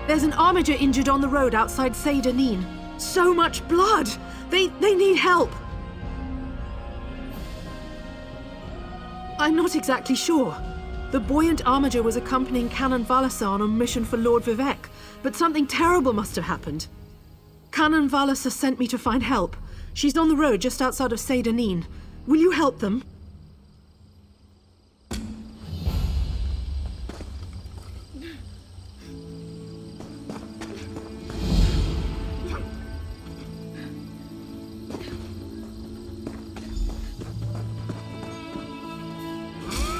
There's an armiger injured on the road outside Seydanin. So much blood! They need help! I'm not exactly sure. The buoyant armiger was accompanying Canon Valasa on a mission for Lord Vivek, but something terrible must have happened. Canon Valasa sent me to find help. She's on the road just outside of Seydanin. Will you help them?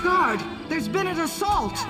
Guard! There's been an assault!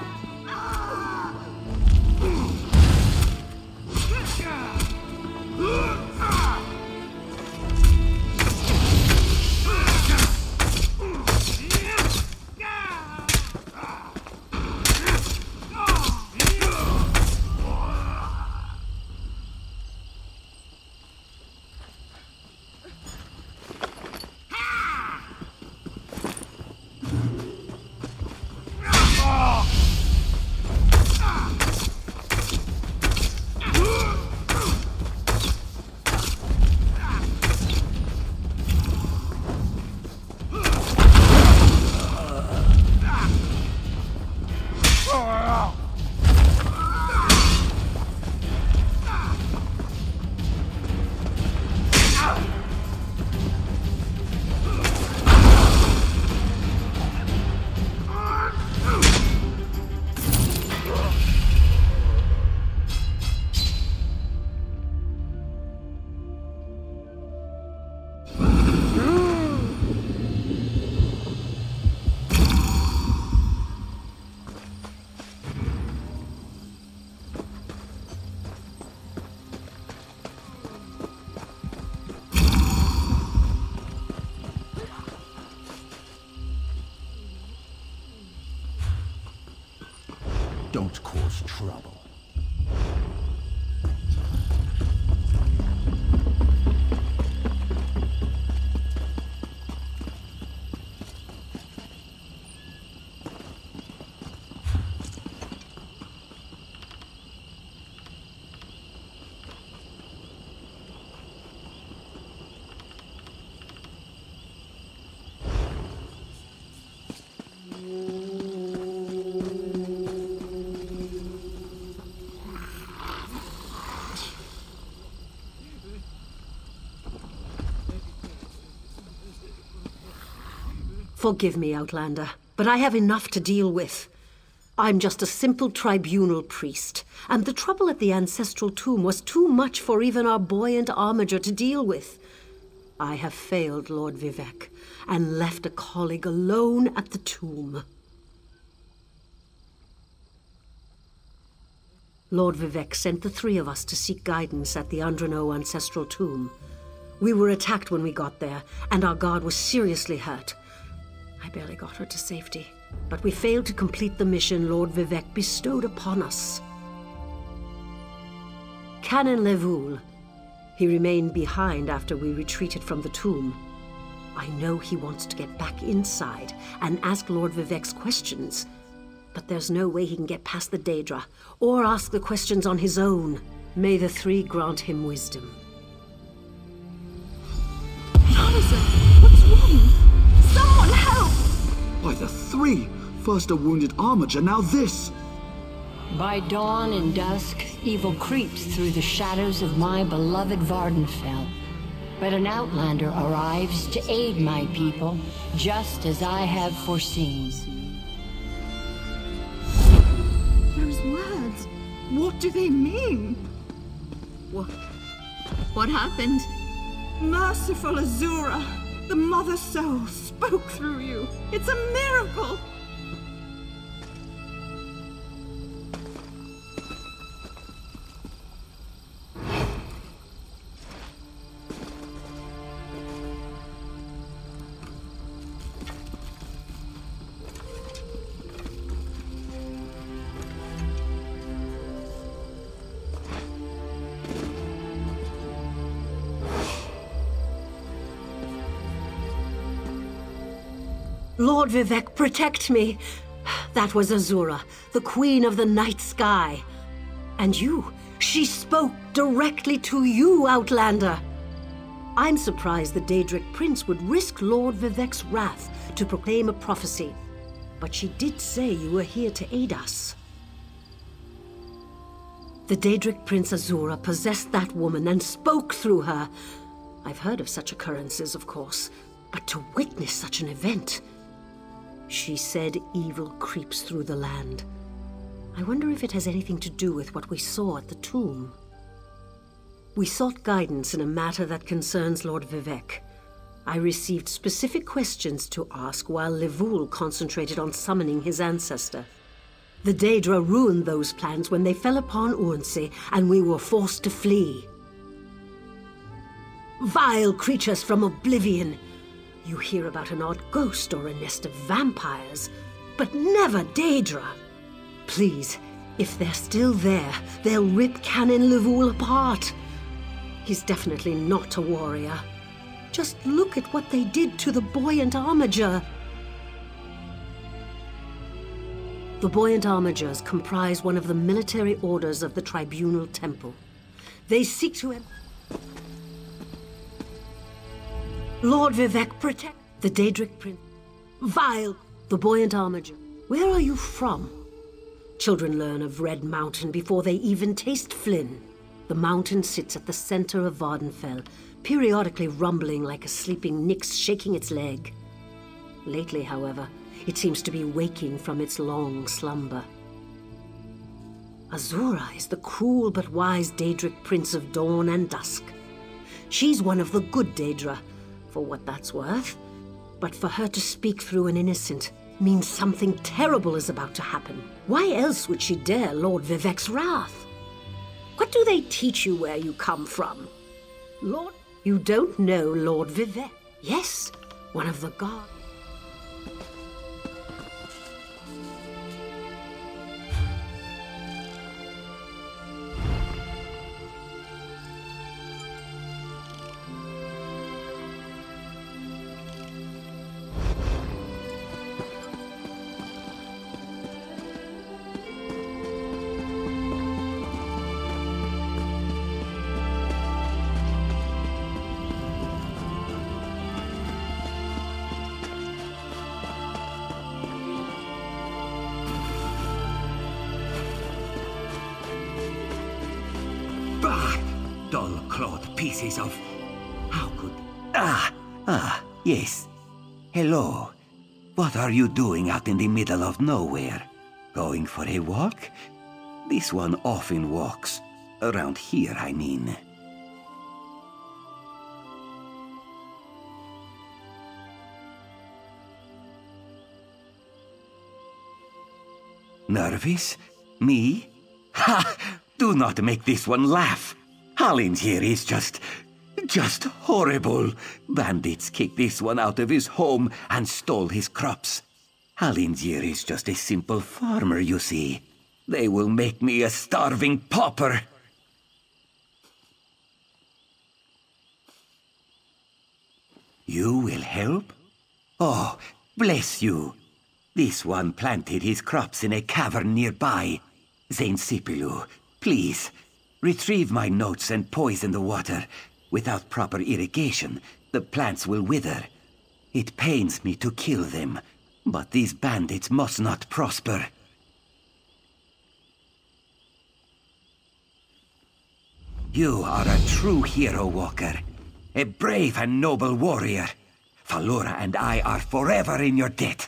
Don't cause trouble. Forgive me, Outlander, but I have enough to deal with. I'm just a simple tribunal priest, and the trouble at the ancestral tomb was too much for even our buoyant armiger to deal with. I have failed Lord Vivek, and left a colleague alone at the tomb. Lord Vivek sent the three of us to seek guidance at the Andrano ancestral tomb. We were attacked when we got there, and our guard was seriously hurt. I barely got her to safety, but we failed to complete the mission Lord Vivek bestowed upon us. Canon Levoul. He remained behind after we retreated from the tomb. I know he wants to get back inside and ask Lord Vivek's questions, but there's no way he can get past the Daedra, or ask the questions on his own. May the three grant him wisdom. Jonathan, what's wrong? Someone help! By the three! First a wounded armiger, now this! By dawn and dusk, evil creeps through the shadows of my beloved Vardenfell. But an outlander arrives to aid my people, just as I have foreseen. Those words, what do they mean? What happened? Merciful Azura, the Mother Soul spoke through you. It's a miracle! Lord Vivek, protect me! That was Azura, the queen of the night sky. And you, She spoke directly to you, Outlander. I'm surprised the Daedric Prince would risk Lord Vivek's wrath to proclaim a prophecy. But she did say you were here to aid us. The Daedric Prince Azura possessed that woman and spoke through her. I've heard of such occurrences, of course, but to witness such an event... She said evil creeps through the land. I wonder if it has anything to do with what we saw at the tomb. We sought guidance in a matter that concerns Lord Vivek. I received specific questions to ask while Levoul concentrated on summoning his ancestor. The Daedra ruined those plans when they fell upon Unsee, and we were forced to flee. Vile creatures from oblivion! You hear about an odd ghost or a nest of vampires, but never Daedra. Please, if they're still there, they'll rip Canon Levoul apart. He's definitely not a warrior. Just look at what they did to the Buoyant Armiger. The Buoyant Armigers comprise one of the military orders of the Tribunal Temple. They seek to... Lord Vivek, protect the Daedric Prince. Vile, the Buoyant Armiger. Where are you from? Children learn of Red Mountain before they even taste Flynn. The mountain sits at the center of Vardenfell, periodically rumbling like a sleeping Nyx shaking its leg. Lately, however, it seems to be waking from its long slumber. Azura is the cruel but wise Daedric Prince of Dawn and Dusk. She's one of the good Daedra, for what that's worth. But for her to speak through an innocent means something terrible is about to happen. Why else would she dare Lord Vivek's wrath? What do they teach you where you come from? Lord, you don't know Lord Vivek? Yes, one of the gods. Dull-clawed pieces of... How could... Yes. Hello. What are you doing out in the middle of nowhere? Going for a walk? This one often walks. Around here, I mean. Nervous? Me? Ha! Do not make this one laugh. Hallin here is just horrible. Bandits kicked this one out of his home and stole his crops. Hallin here is just a simple farmer, you see. They will make me a starving pauper. You will help? Oh, bless you. This one planted his crops in a cavern nearby. Zainsipilu, please, retrieve my notes and poison the water. Without proper irrigation, the plants will wither. It pains me to kill them, but these bandits must not prosper. You are a true hero, Walker. A brave and noble warrior. Falura and I are forever in your debt.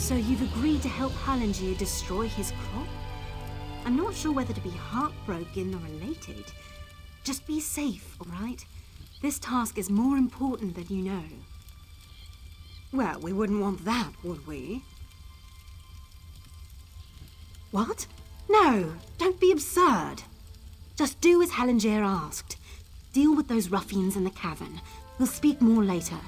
So you've agreed to help Hallengier destroy his crop? I'm not sure whether to be heartbroken or elated. Just be safe, all right? This task is more important than you know. Well, we wouldn't want that, would we? What? No, don't be absurd. Just do as Hallengier asked. Deal with those ruffians in the cavern. We'll speak more later.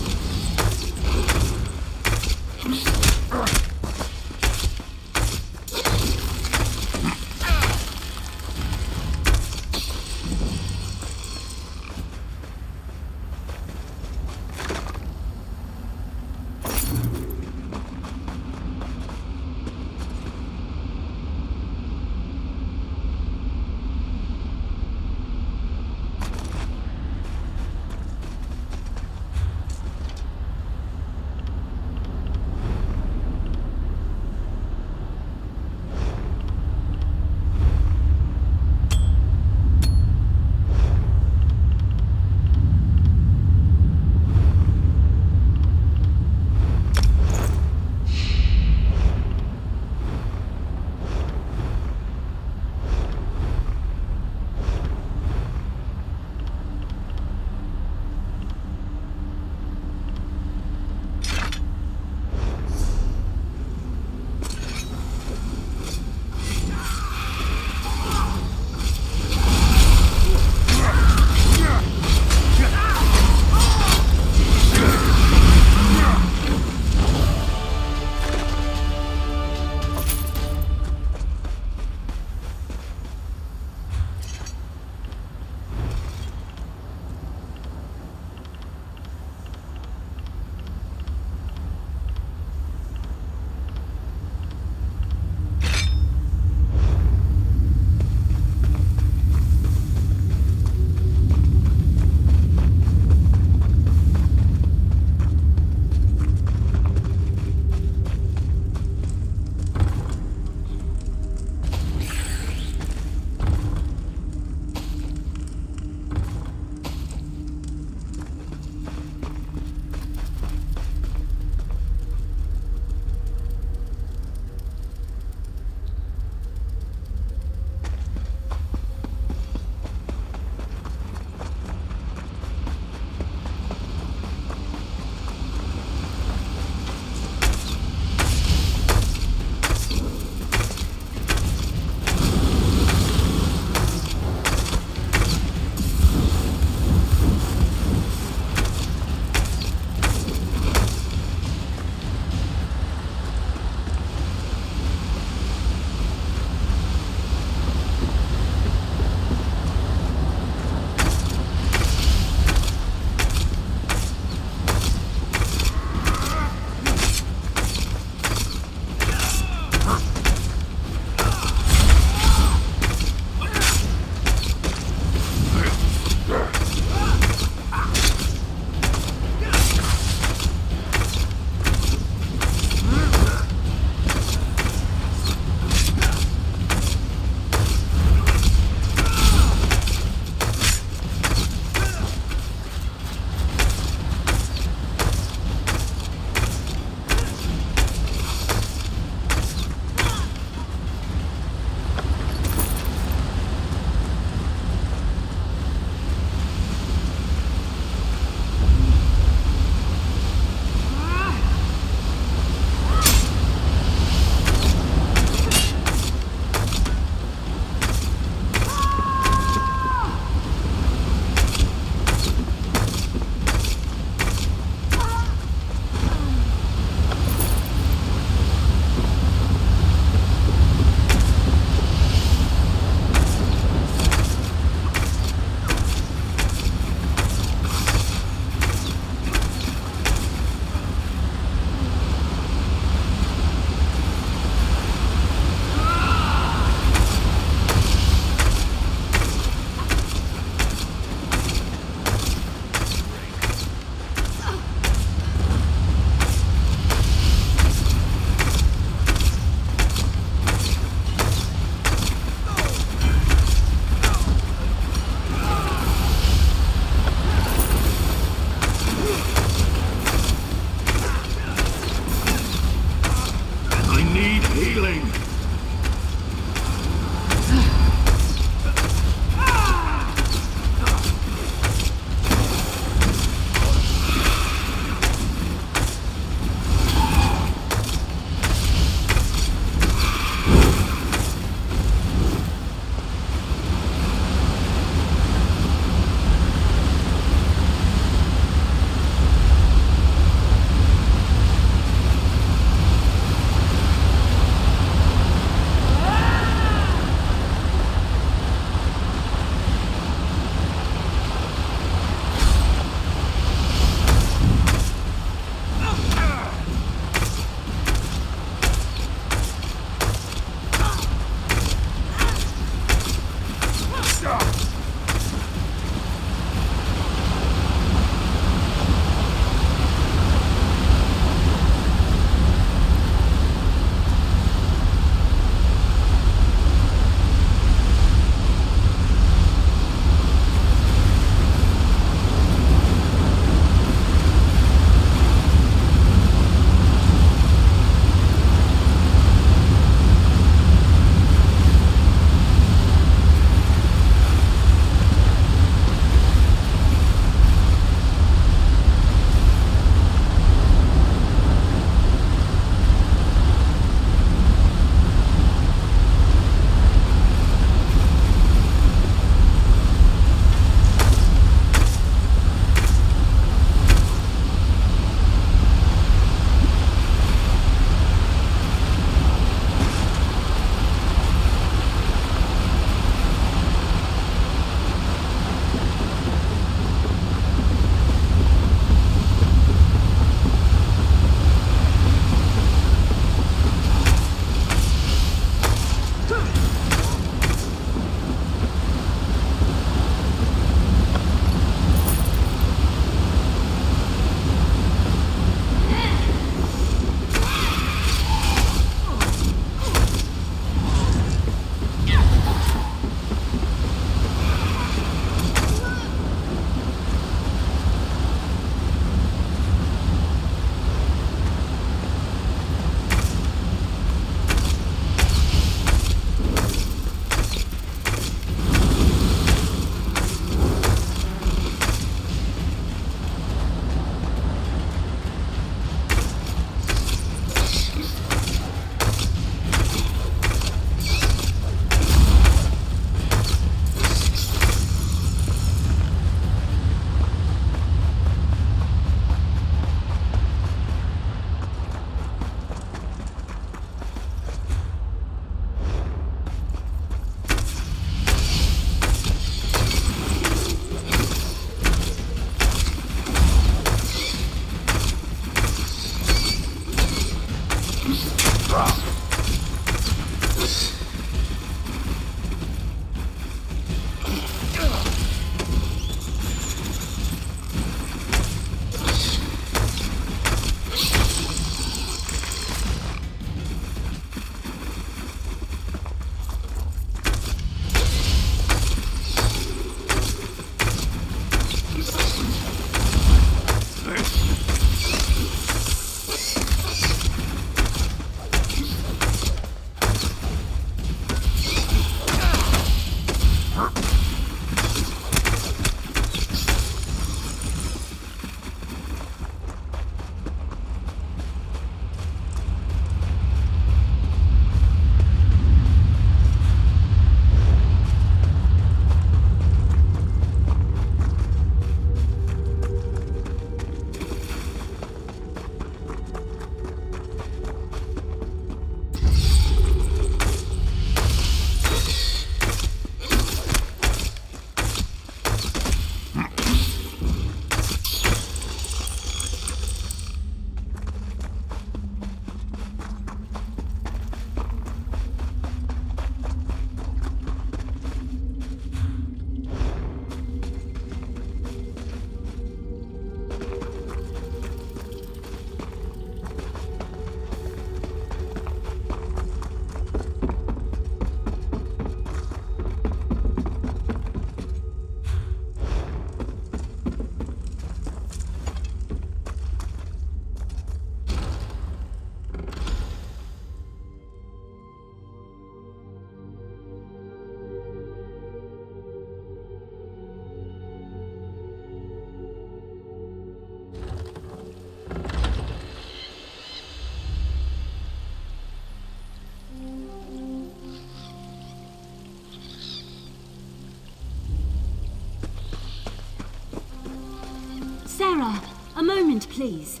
Sarah, a moment, please.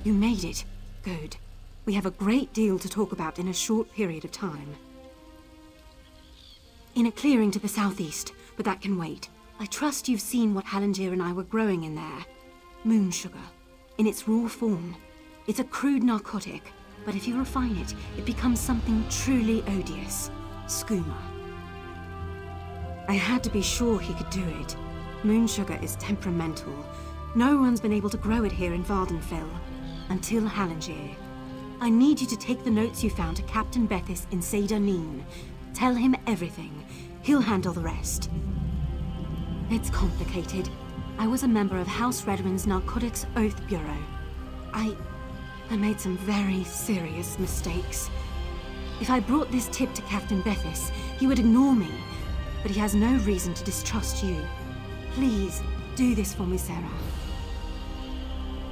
You made it. Good. We have a great deal to talk about in a short period of time. In a clearing to the southeast, but that can wait. I trust you've seen what Halangier and I were growing in there. Moon sugar. In its raw form. It's a crude narcotic, but if you refine it, it becomes something truly odious. Skooma. I had to be sure he could do it. Moon sugar is temperamental. No one's been able to grow it here in Vardenfell. Until Halangier. I need you to take the notes you found to Captain Bethis in Seda Neen. Tell him everything. He'll handle the rest. It's complicated. I was a member of House Redwin's Narcotics Oath Bureau. I made some very serious mistakes. If I brought this tip to Captain Bethis, he would ignore me. But he has no reason to distrust you. Please, do this for me, Sarah.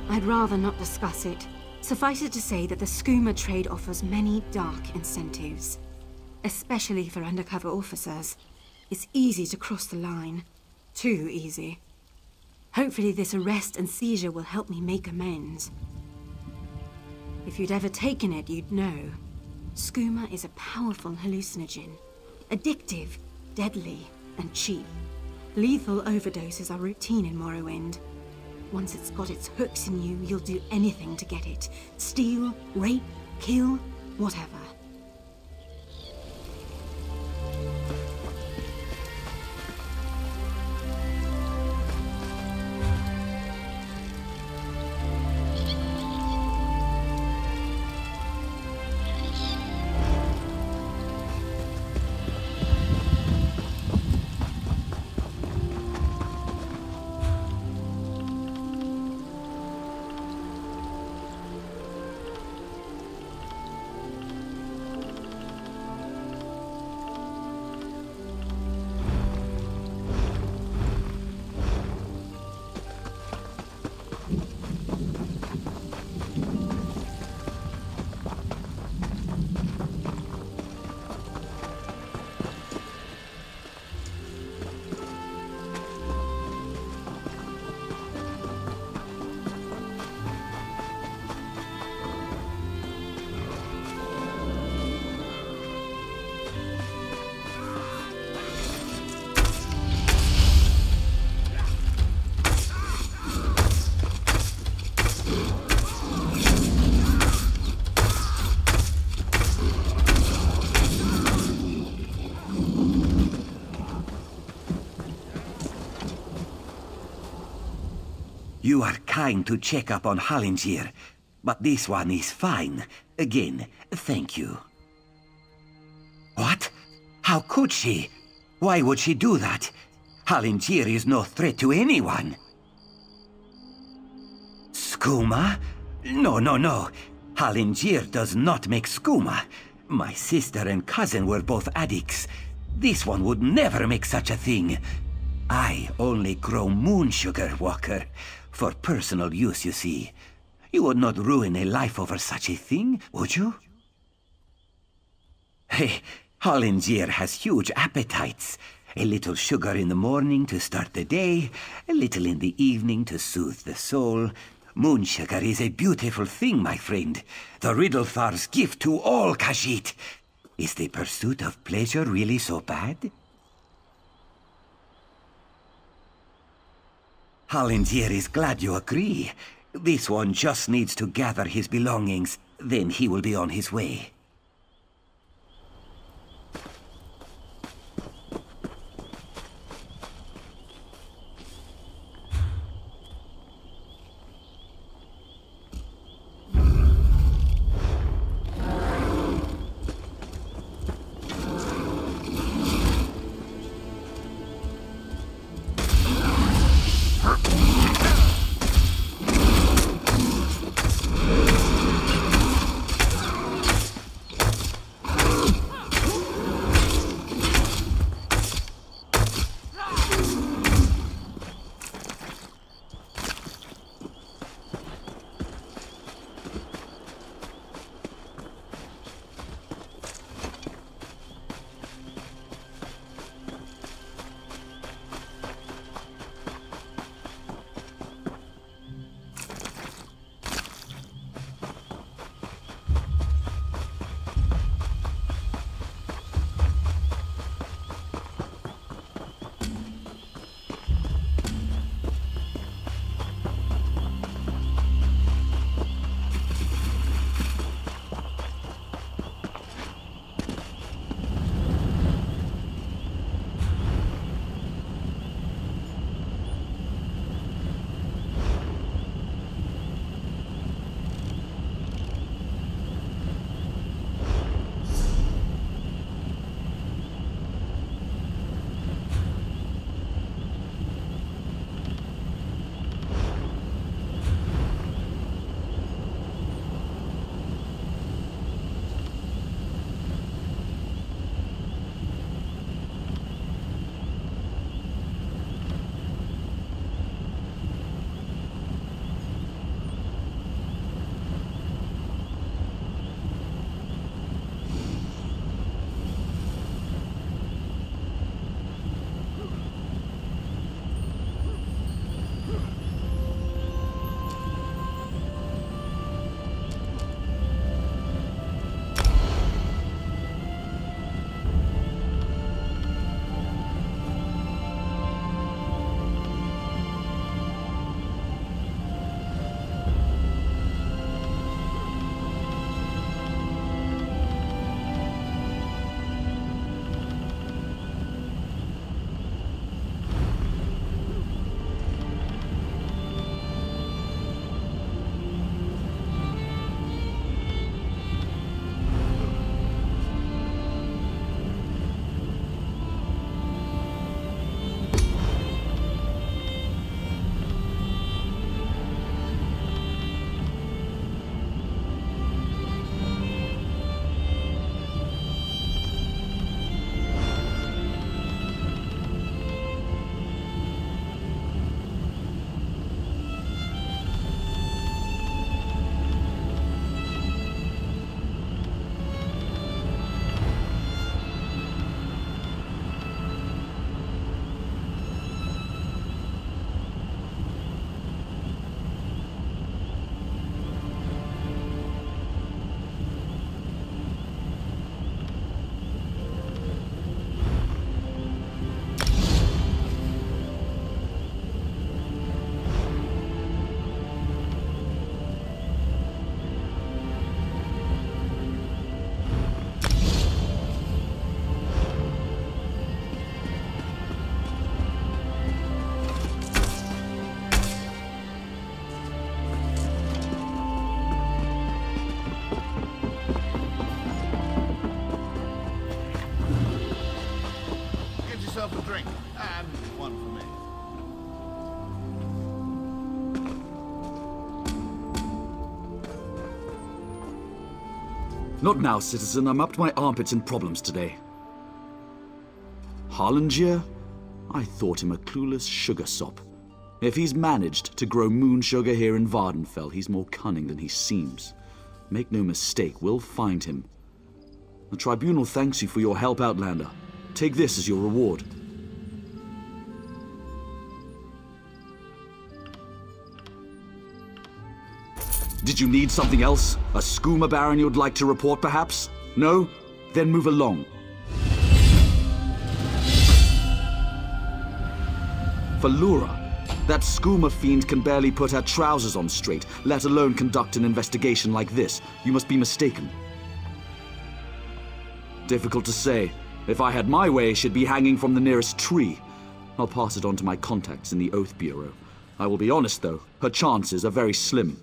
I'd rather not discuss it. Suffice it to say that the skooma trade offers many dark incentives. Especially for undercover officers. It's easy to cross the line. Too easy. Hopefully this arrest and seizure will help me make amends. If you'd ever taken it, you'd know. Skooma is a powerful hallucinogen. Addictive, deadly, and cheap. Lethal overdoses are routine in Morrowind. Once it's got its hooks in you, you'll do anything to get it. Steal, rape, kill, whatever. You are kind to check up on Halangier, but this one is fine. Again, thank you. What? How could she? Why would she do that? Halangier is no threat to anyone. Skooma? No. Halangier does not make skooma. My sister and cousin were both addicts. This one would never make such a thing. I only grow moon sugar, Walker. For personal use, you see. You would not ruin a life over such a thing, would you? Hey, Halangier has huge appetites. A little sugar in the morning to start the day, a little in the evening to soothe the soul. Moon sugar is a beautiful thing, my friend. The Riddlethar's gift to all Khajiit. Is the pursuit of pleasure really so bad? Halangier is glad you agree. This one just needs to gather his belongings, then he will be on his way. Not now, citizen. I'm up to my armpits in problems today. Harlangier? I thought him a clueless sugar sop. If he's managed to grow moon sugar here in Vardenfell, he's more cunning than he seems. Make no mistake, we'll find him. The Tribunal thanks you for your help, Outlander. Take this as your reward. Did you need something else? A skooma baron you'd like to report, perhaps? No? Then move along. Falura, that skooma fiend can barely put her trousers on straight, let alone conduct an investigation like this. You must be mistaken. Difficult to say. If I had my way, she'd be hanging from the nearest tree. I'll pass it on to my contacts in the Oath Bureau. I will be honest, though, her chances are very slim.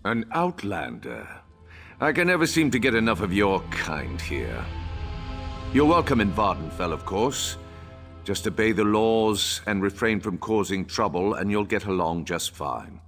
An outlander. I can never seem to get enough of your kind here. You're welcome in Vardenfell, of course. Just obey the laws and refrain from causing trouble, and you'll get along just fine.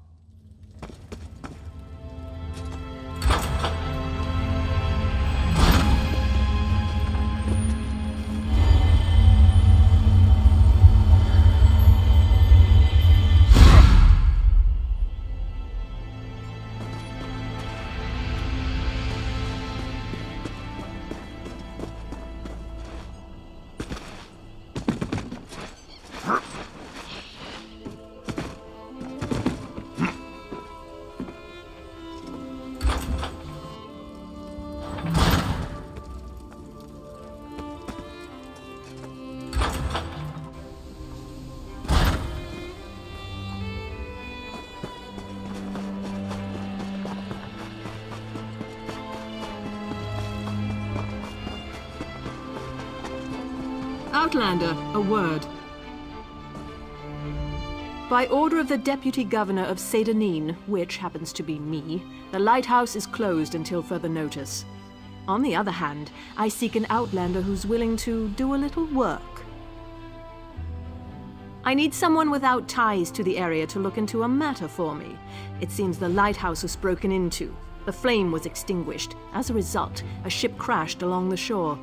Outlander, a word. By order of the Deputy Governor of Sedanine, which happens to be me, the lighthouse is closed until further notice. On the other hand, I seek an outlander who's willing to do a little work. I need someone without ties to the area to look into a matter for me. It seems the lighthouse was broken into. The flame was extinguished. As a result, a ship crashed along the shore.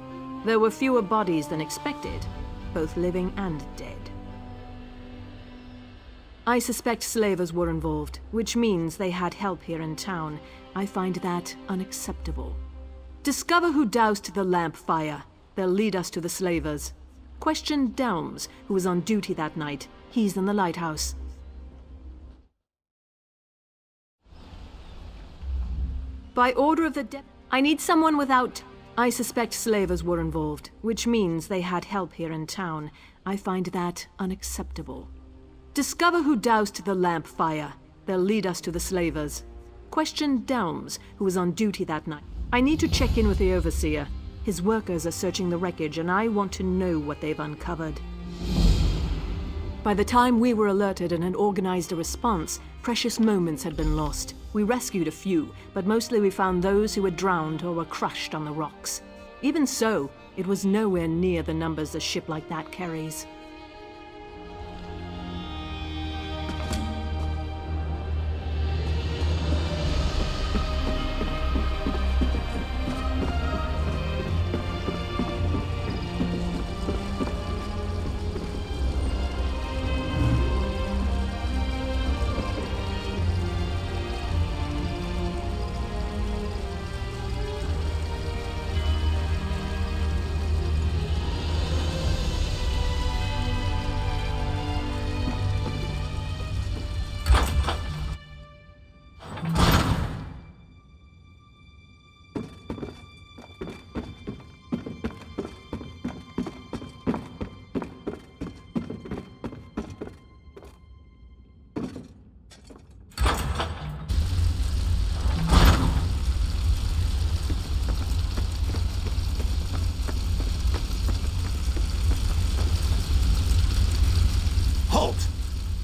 There were fewer bodies than expected, both living and dead. I suspect slavers were involved, which means they had help here in town. I find that unacceptable. Discover who doused the lamp fire. They'll lead us to the slavers. Question Delms, who was on duty that night. He's in the lighthouse. By order of the I need someone without... I suspect slavers were involved, which means they had help here in town. I find that unacceptable. Discover who doused the lamp fire. They'll lead us to the slavers. Question Delms, who was on duty that night. I need to check in with the Overseer. His workers are searching the wreckage, and I want to know what they've uncovered. By the time we were alerted and had organized a response, precious moments had been lost. We rescued a few, but mostly we found those who had drowned or were crushed on the rocks. Even so, it was nowhere near the numbers a ship like that carries.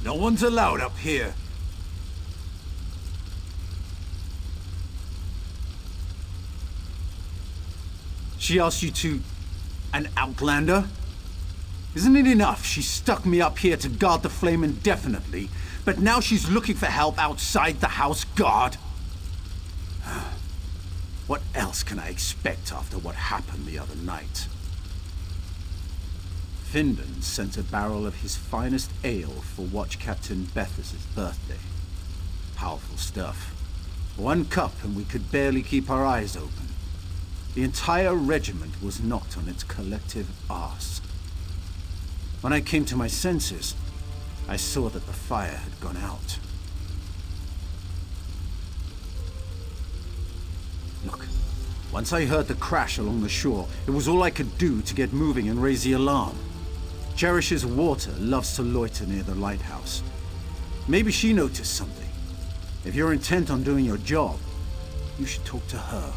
No one's allowed up here. She asked you to... an outlander? Isn't it enough she stuck me up here to guard the flame indefinitely, but now she's looking for help outside the house guard? What else can I expect after what happened the other night? Findon sent a barrel of his finest ale for Watch Captain Bethesda's birthday. Powerful stuff. One cup and we could barely keep our eyes open. The entire regiment was knocked on its collective arse. When I came to my senses, I saw that the fire had gone out. Look, once I heard the crash along the shore, it was all I could do to get moving and raise the alarm. Cherish's water loves to loiter near the lighthouse. Maybe she noticed something. If you're intent on doing your job, you should talk to her.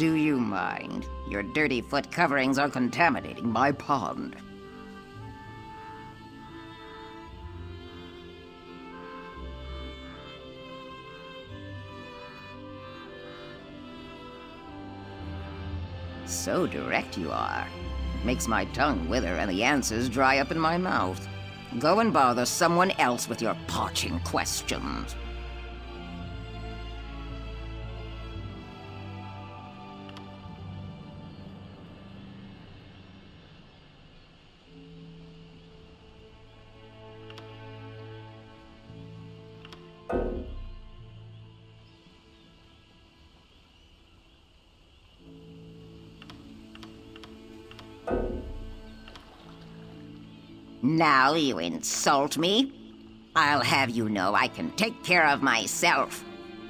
Do you mind? Your dirty foot coverings are contaminating my pond. So direct you are. Makes my tongue wither and the answers dry up in my mouth. Go and bother someone else with your parching questions. Now you insult me? I'll have you know I can take care of myself.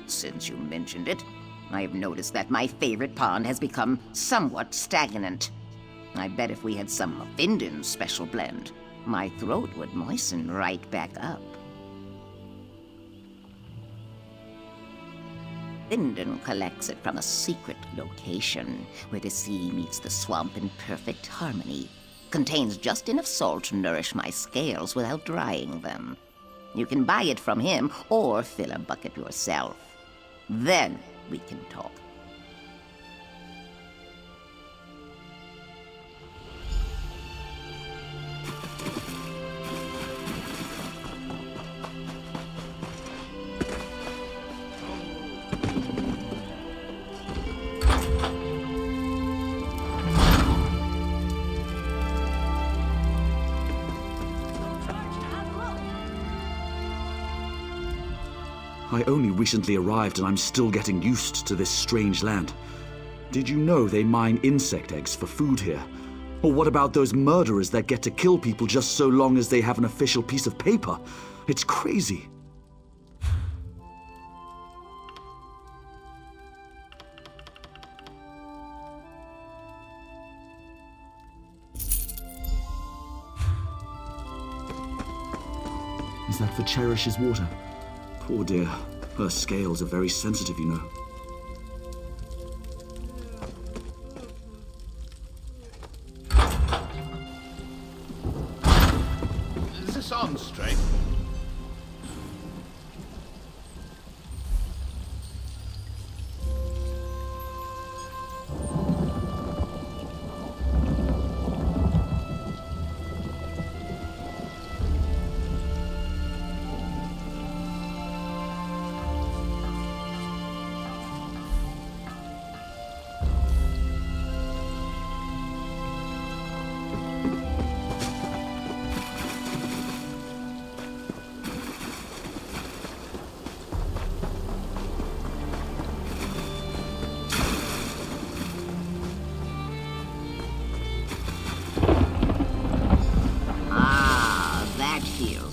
Since you mentioned it, I've noticed that my favorite pond has become somewhat stagnant. I bet if we had some Vinden's special blend, my throat would moisten right back up. Vinden collects it from a secret location where the sea meets the swamp in perfect harmony. Contains just enough salt to nourish my scales without drying them. You can buy it from him or fill a bucket yourself. Then we can talk. I only recently arrived and I'm still getting used to this strange land. Did you know they mine insect eggs for food here? Or what about those murderers that get to kill people just so long as they have an official piece of paper? It's crazy. Is that for Cherish's water? Poor dear. Her scales are very sensitive, you know. Is this on straight?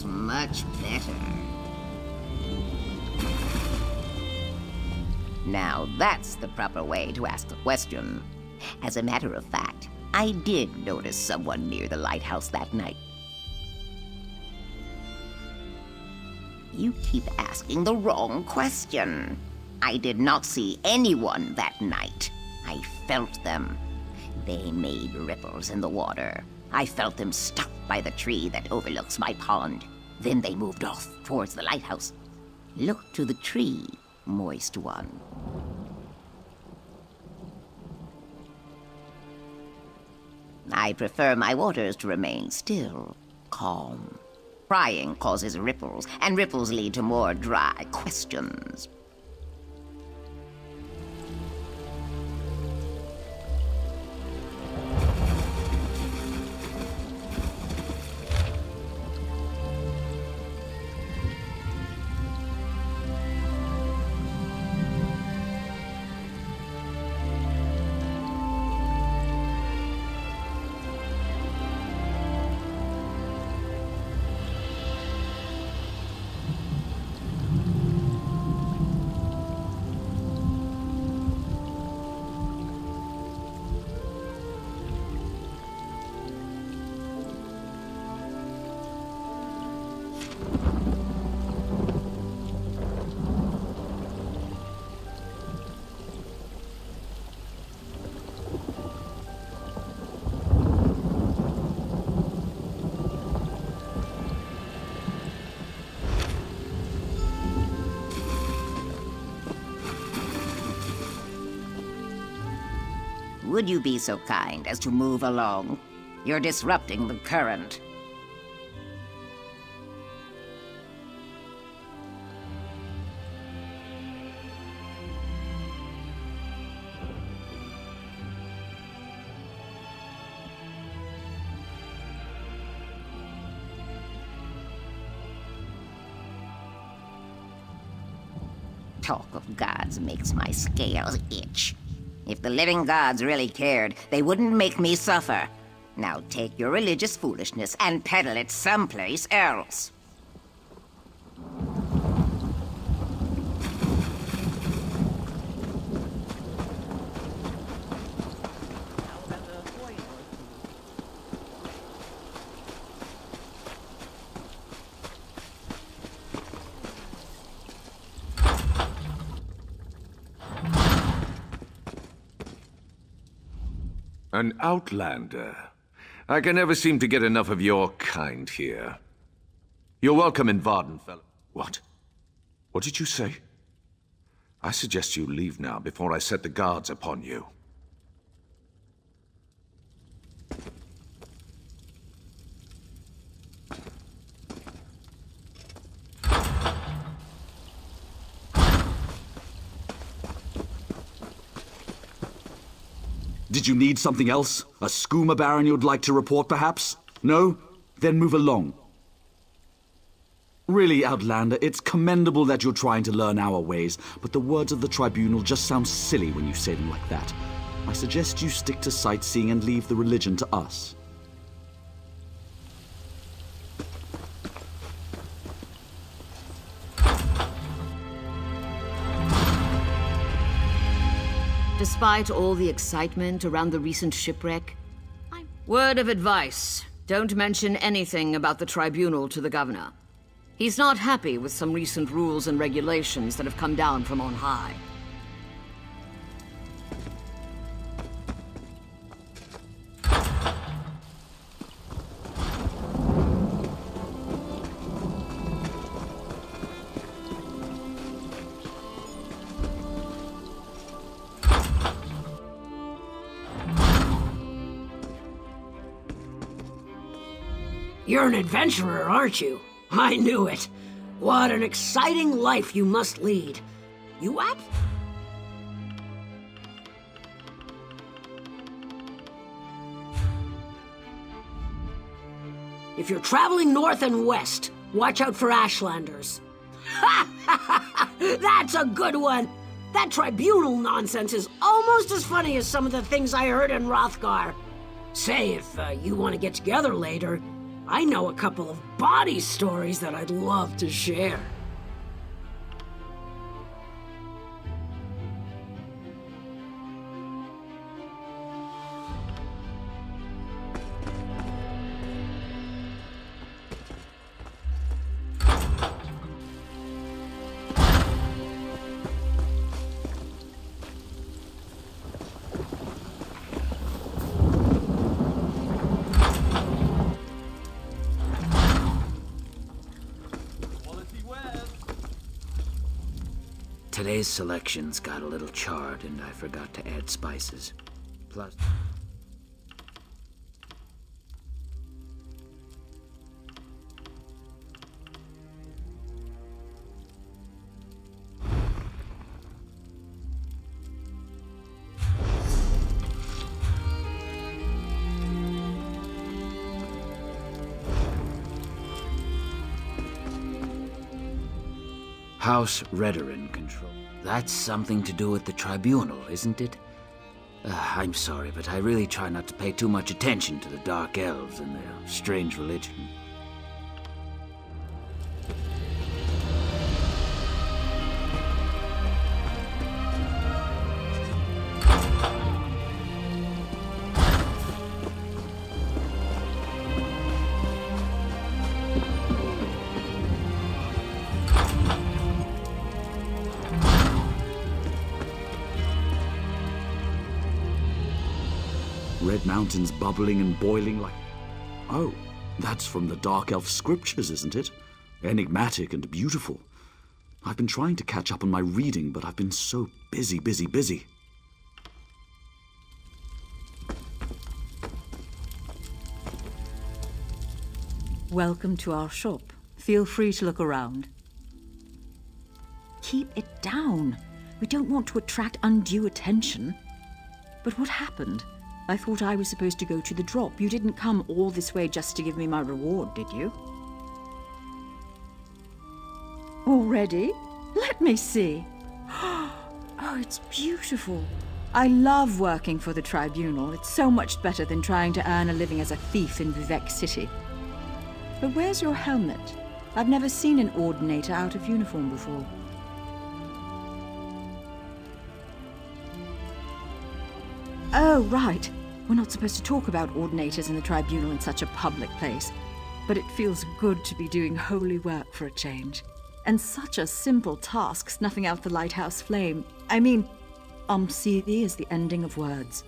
Much better. Now that's the proper way to ask a question. As a matter of fact, I did notice someone near the lighthouse that night. You keep asking the wrong question. I did not see anyone that night. I felt them. They made ripples in the water. I felt them stop by the tree that overlooks my pond. Then they moved off towards the lighthouse. Look to the tree, moist one. I prefer my waters to remain still, calm. Prying causes ripples, and ripples lead to more dry questions. Would you be so kind as to move along? You're disrupting the current. Talk of gods makes my scales itch. If the living gods really cared, they wouldn't make me suffer. Now take your religious foolishness and peddle it someplace else. An outlander. I can never seem to get enough of your kind here. You're welcome in Vardenfell. What? What did you say? I suggest you leave now before I set the guards upon you. Did you need something else? A skooma baron you'd like to report, perhaps? No? Then move along. Really, Outlander, it's commendable that you're trying to learn our ways, but the words of the Tribunal just sound silly when you say them like that. I suggest you stick to sightseeing and leave the religion to us. Despite all the excitement around the recent shipwreck, word of advice, don't mention anything about the Tribunal to the Governor. He's not happy with some recent rules and regulations that have come down from on high. You're an adventurer, aren't you? I knew it. What an exciting life you must lead. You what? If you're traveling north and west, watch out for Ashlanders. That's a good one. That Tribunal nonsense is almost as funny as some of the things I heard in Hrothgar. Say, if you want to get together later, I know a couple of body stories that I'd love to share. Today's selections got a little charred, and I forgot to add spices. Plus... House Redoran control. That's something to do with the Tribunal, isn't it? I'm sorry, but I really try not to pay too much attention to the Dark Elves and their strange religion. Red Mountains bubbling and boiling like... Oh, that's from the Dark Elf scriptures, isn't it? Enigmatic and beautiful. I've been trying to catch up on my reading, but I've been so busy. Welcome to our shop. Feel free to look around. Keep it down. We don't want to attract undue attention. But what happened? I thought I was supposed to go to the drop. You didn't come all this way just to give me my reward, did you? Already? Let me see. Oh, it's beautiful. I love working for the Tribunal. It's so much better than trying to earn a living as a thief in Vivec City. But where's your helmet? I've never seen an Ordinator out of uniform before. Oh, right. We're not supposed to talk about Ordinators in the Tribunal in such a public place. But it feels good to be doing holy work for a change. And such a simple task, snuffing out the lighthouse flame. I mean, Umsidi is the ending of words.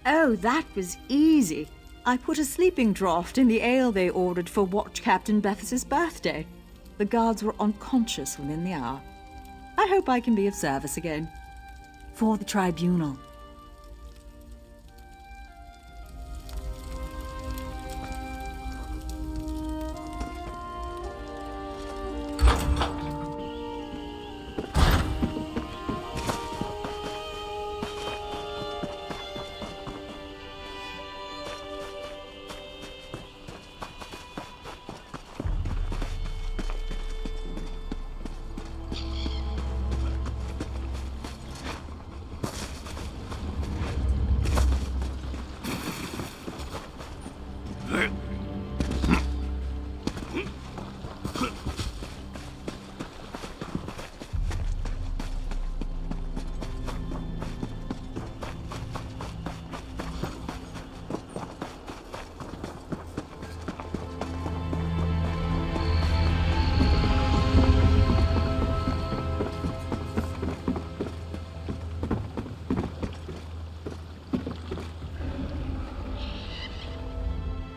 Oh, that was easy. I put a sleeping draught in the ale they ordered for Watch Captain Bethesda's birthday. The guards were unconscious within the hour. I hope I can be of service again. For the Tribunal.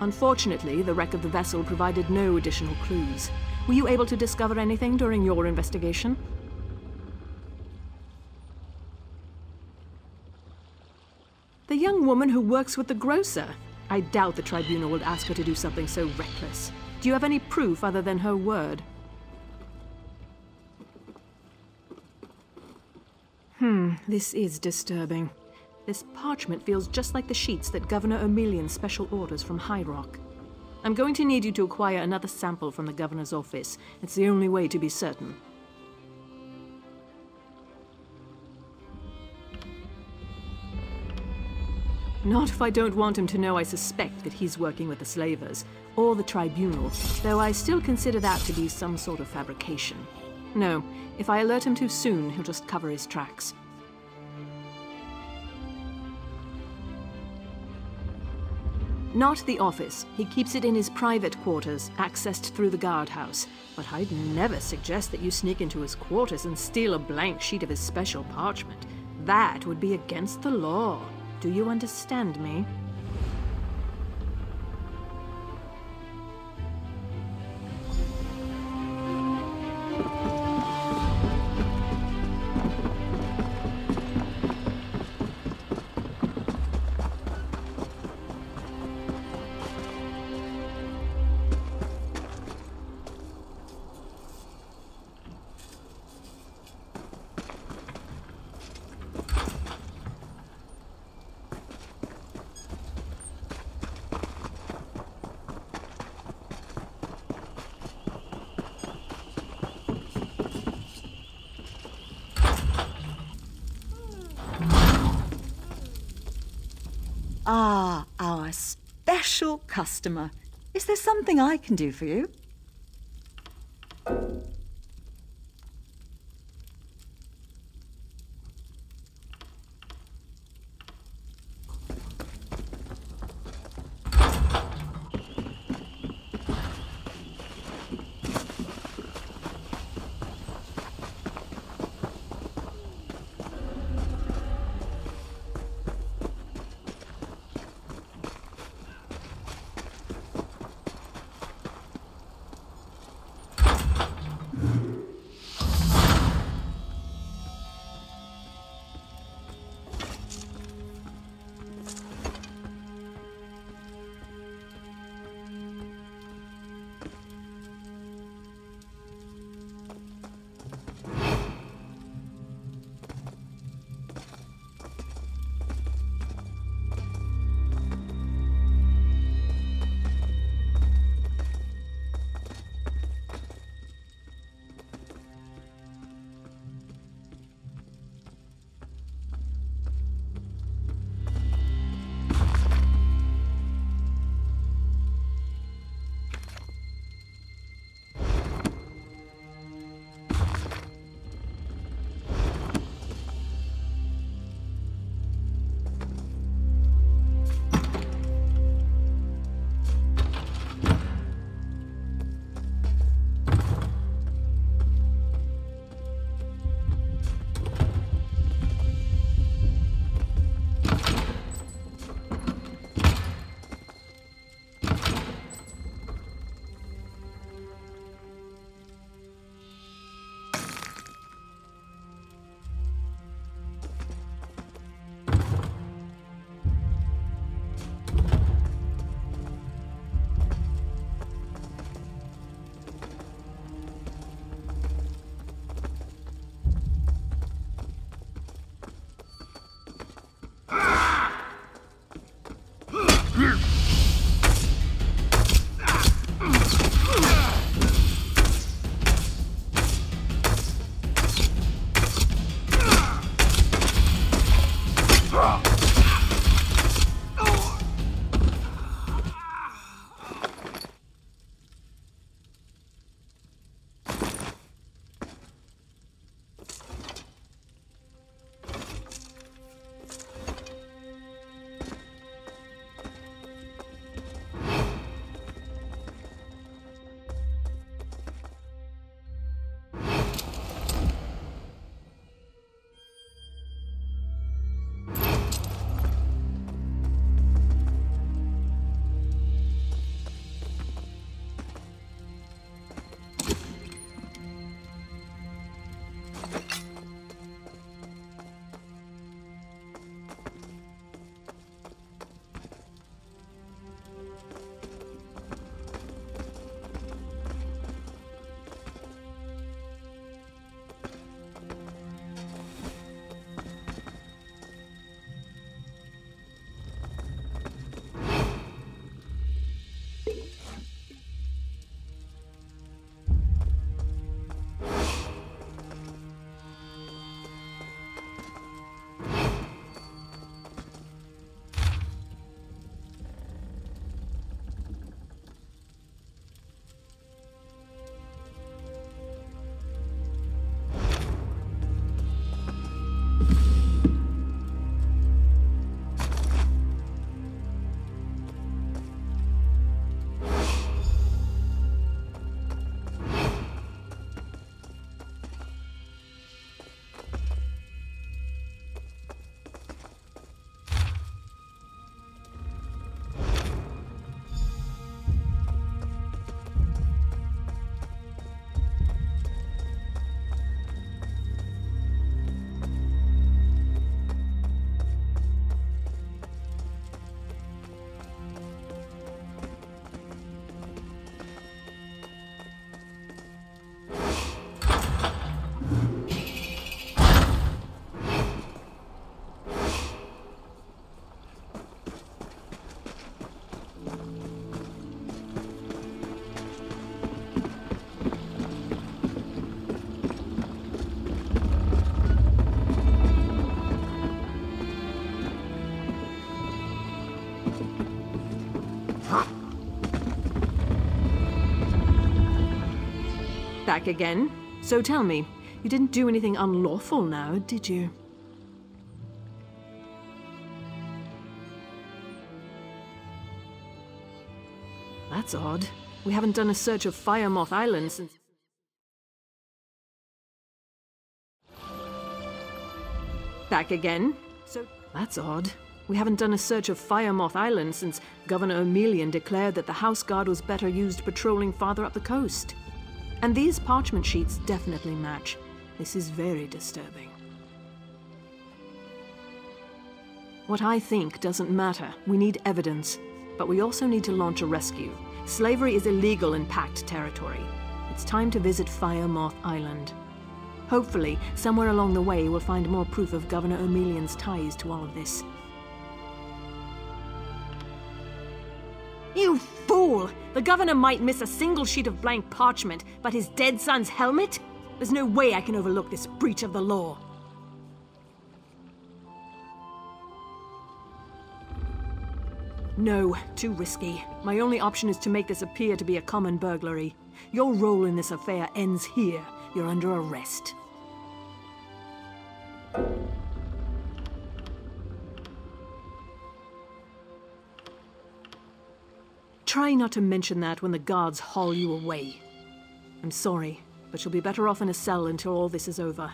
Unfortunately, the wreck of the vessel provided no additional clues. Were you able to discover anything during your investigation? The young woman who works with the grocer. I doubt the Tribunal would ask her to do something so reckless. Do you have any proof other than her word? This is disturbing. This parchment feels just like the sheets that Governor O'Melian's special orders from High Rock. I'm going to need you to acquire another sample from the Governor's office. It's the only way to be certain. Not if I don't want him to know I suspect that he's working with the slavers, or the Tribunal, though I still consider that to be some sort of fabrication. No, if I alert him too soon, he'll just cover his tracks. Not the office. He keeps it in his private quarters, accessed through the guardhouse. But I'd never suggest that you sneak into his quarters and steal a blank sheet of his special parchment. That would be against the law. Do you understand me? Ah, our special customer. Is there something I can do for you? Back again? So tell me, you didn't do anything unlawful now, did you? That's odd. We haven't done a search of Firemoth Island since... Back again? So that's odd. We haven't done a search of Firemoth Island since Governor O'Melian declared that the House Guard was better used patrolling farther up the coast. And these parchment sheets definitely match. This is very disturbing. What I think doesn't matter. We need evidence. But we also need to launch a rescue. Slavery is illegal in Pact territory. It's time to visit Firemoth Island. Hopefully, somewhere along the way, we'll find more proof of Governor O'Melian's ties to all of this. You fool! The governor might miss a single sheet of blank parchment, but his dead son's helmet? There's no way I can overlook this breach of the law. No, too risky. My only option is to make this appear to be a common burglary. Your role in this affair ends here. You're under arrest. Try not to mention that when the guards haul you away. I'm sorry, but you'll be better off in a cell until all this is over.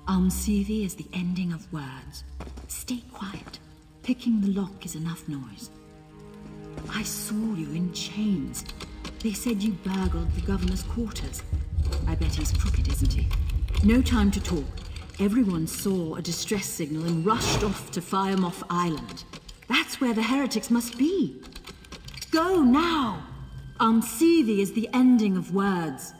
Almsevi is the ending of words. Stay quiet. Picking the lock is enough noise. I saw you in chains. They said you burgled the governor's quarters. I bet he's crooked, isn't he? No time to talk. Everyone saw a distress signal and rushed off to Firemoth Island. That's where the heretics must be. Go now! Unseethe is the ending of words.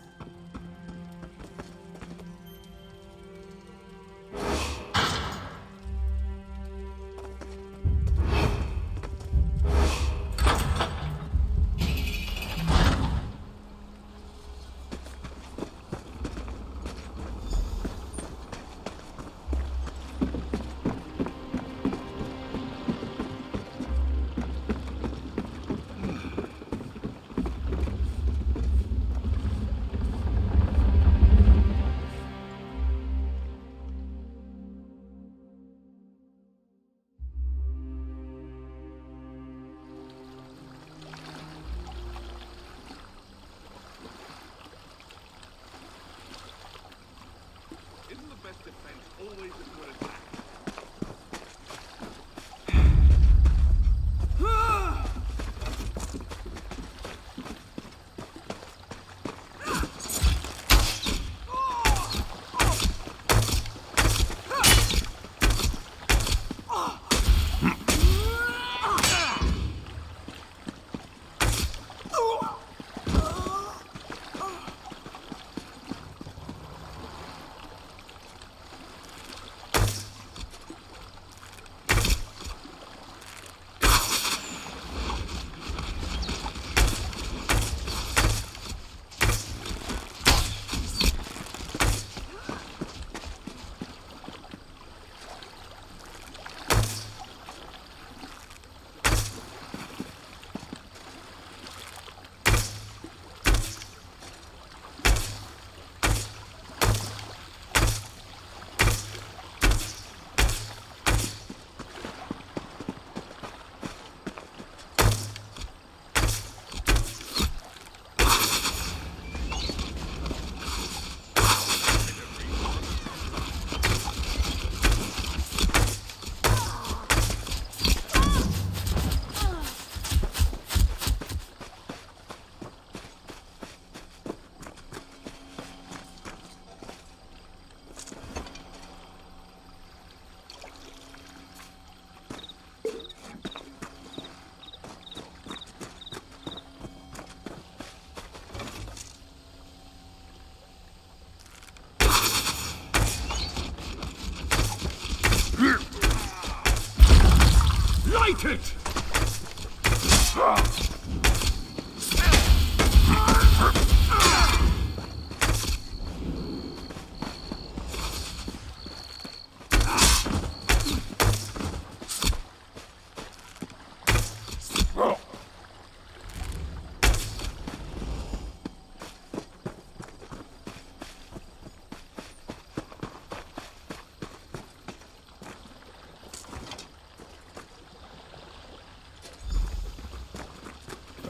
Light it!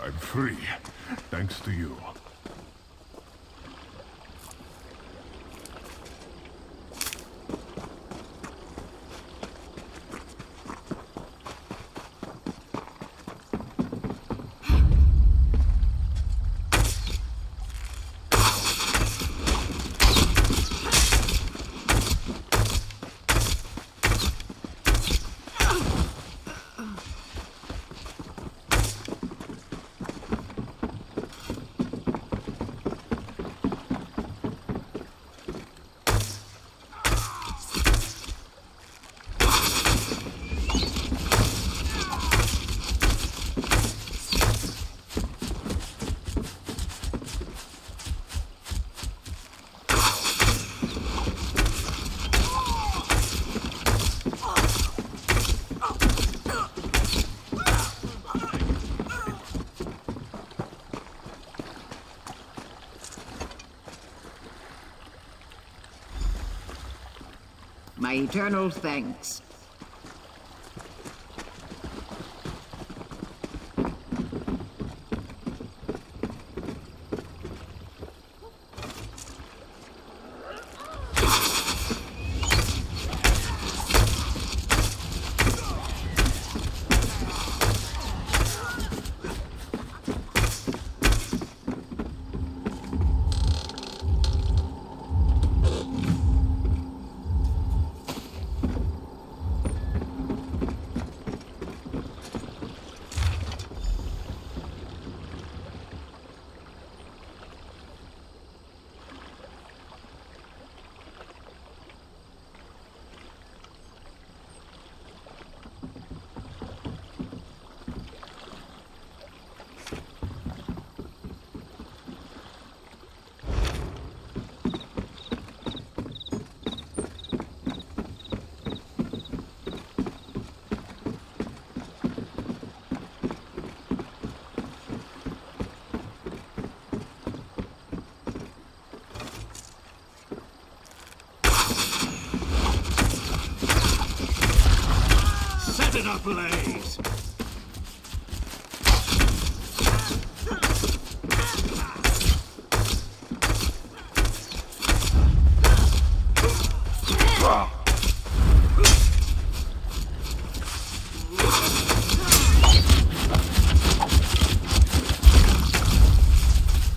I'm free, thanks to you. My eternal thanks. ablaze.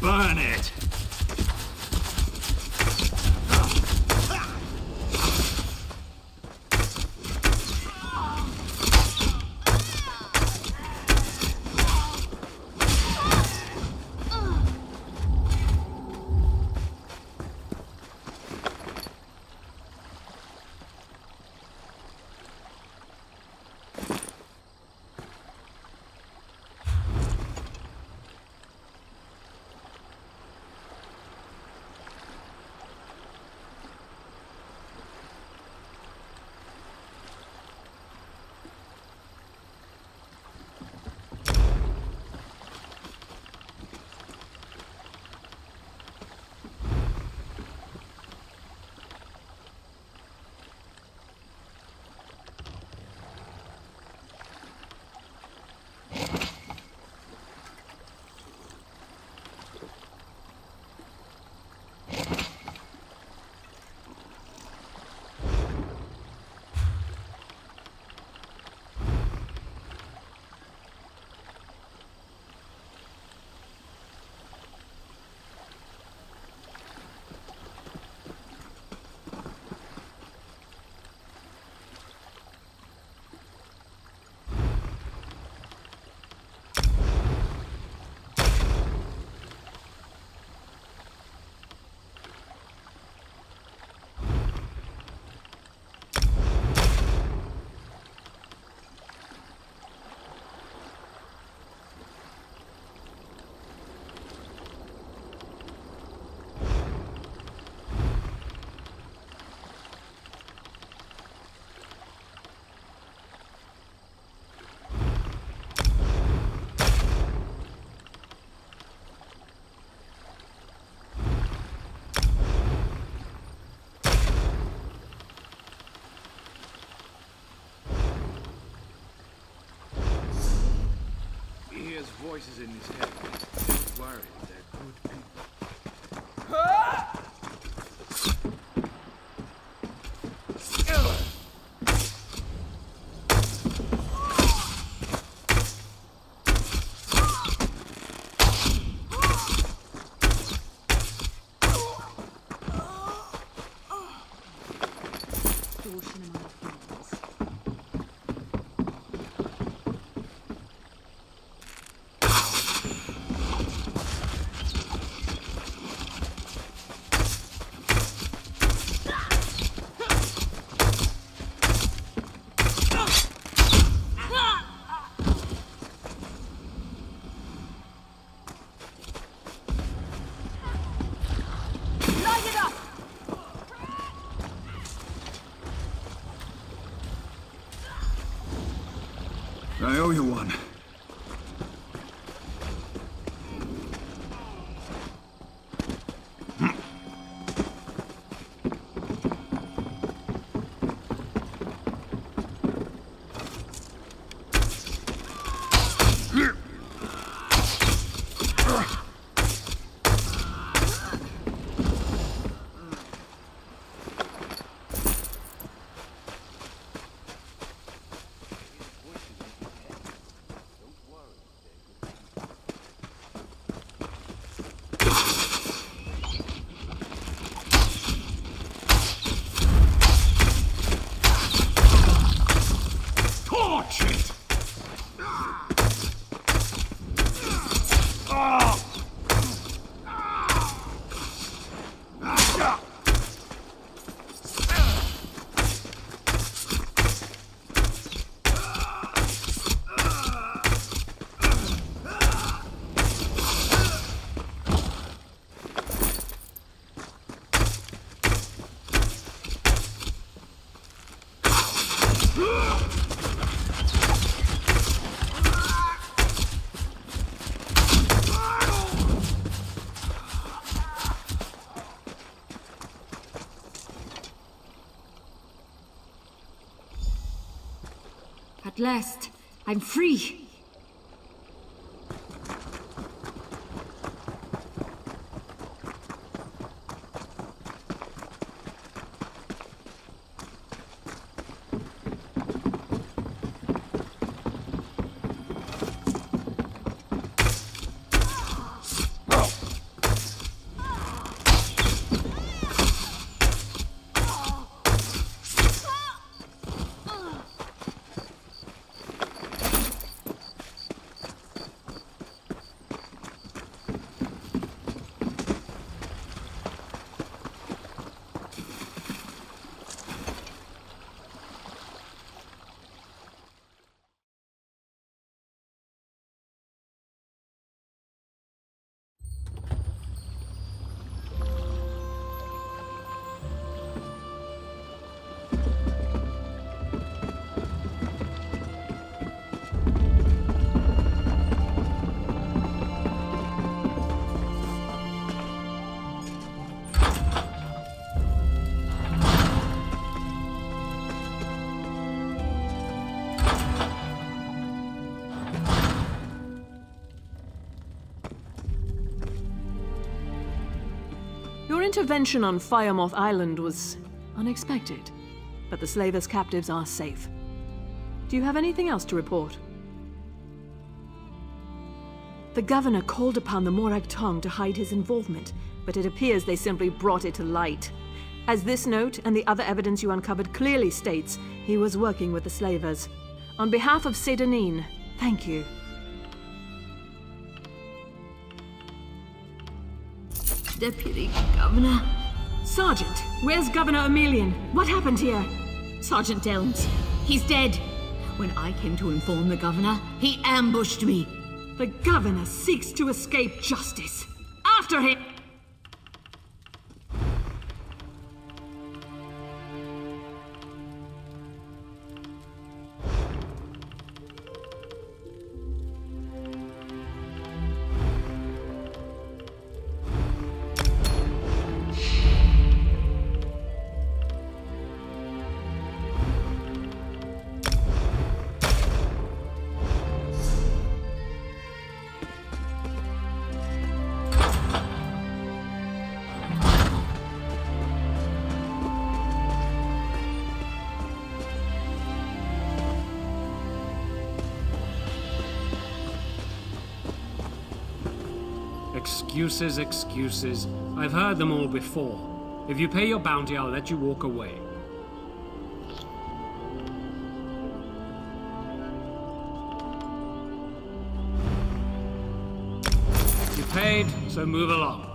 Burn it! Voices in his head. Don't worry, they're good people. I owe you one. last. I'm free. Your intervention on Firemoth Island was unexpected, but the slavers' captives are safe. Do you have anything else to report? The governor called upon the Morag Tong to hide his involvement, but it appears they simply brought it to light. As this note and the other evidence you uncovered clearly states, he was working with the slavers. On behalf of Sedanin, thank you. Deputy Governor. Sergeant, where's Governor Emelian? What happened here? Sergeant Elms. He's dead. When I came to inform the governor, he ambushed me. The governor seeks to escape justice. After him! Excuses, excuses. I've heard them all before. If you pay your bounty, I'll let you walk away. You paid, so move along.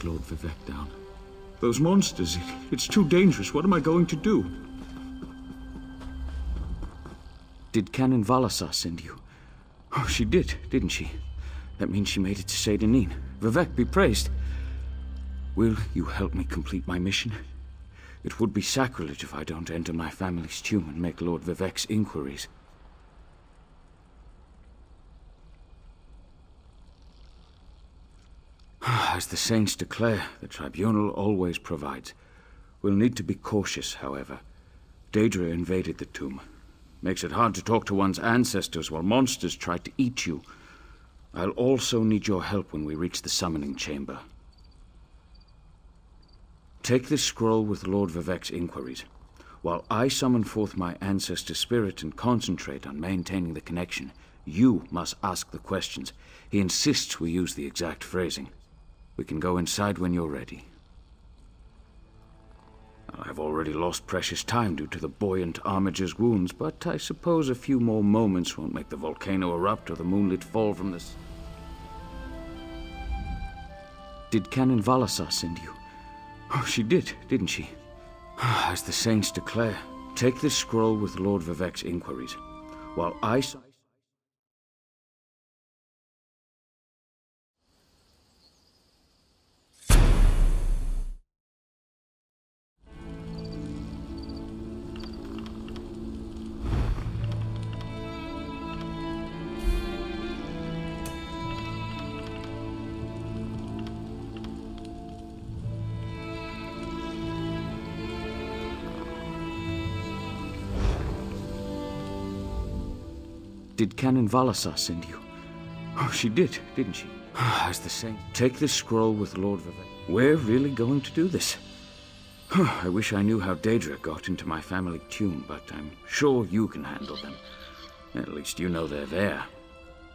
take Lord Vivek down. Those monsters, it's too dangerous. What am I going to do? Did Canon Valasar send you? Oh, she did, didn't she? That means she made it to Seydanin. Vivek be praised. Will you help me complete my mission? It would be sacrilege if I don't enter my family's tomb and make Lord Vivek's inquiries. As the saints declare, the tribunal always provides. We'll need to be cautious, however. Daedra invaded the tomb. Makes it hard to talk to one's ancestors while monsters try to eat you. I'll also need your help when we reach the summoning chamber. Take this scroll with Lord Vivek's inquiries. While I summon forth my ancestor spirit and concentrate on maintaining the connection, you must ask the questions. He insists we use the exact phrasing. We can go inside when you're ready. I've already lost precious time due to the buoyant armiger's wounds, but I suppose a few more moments won't make the volcano erupt or the moonlit fall from this. Did Canon Valasar send you? Oh, she did, didn't she? As the saints declare, take this scroll with Lord Vivek's inquiries. While I... Did Canon Valasar send you? Oh, she did, didn't she? As the saint, take this scroll with Lord Vivek. We're really going to do this. I wish I knew how Daedra got into my family tomb, but I'm sure you can handle them. At least you know they're there.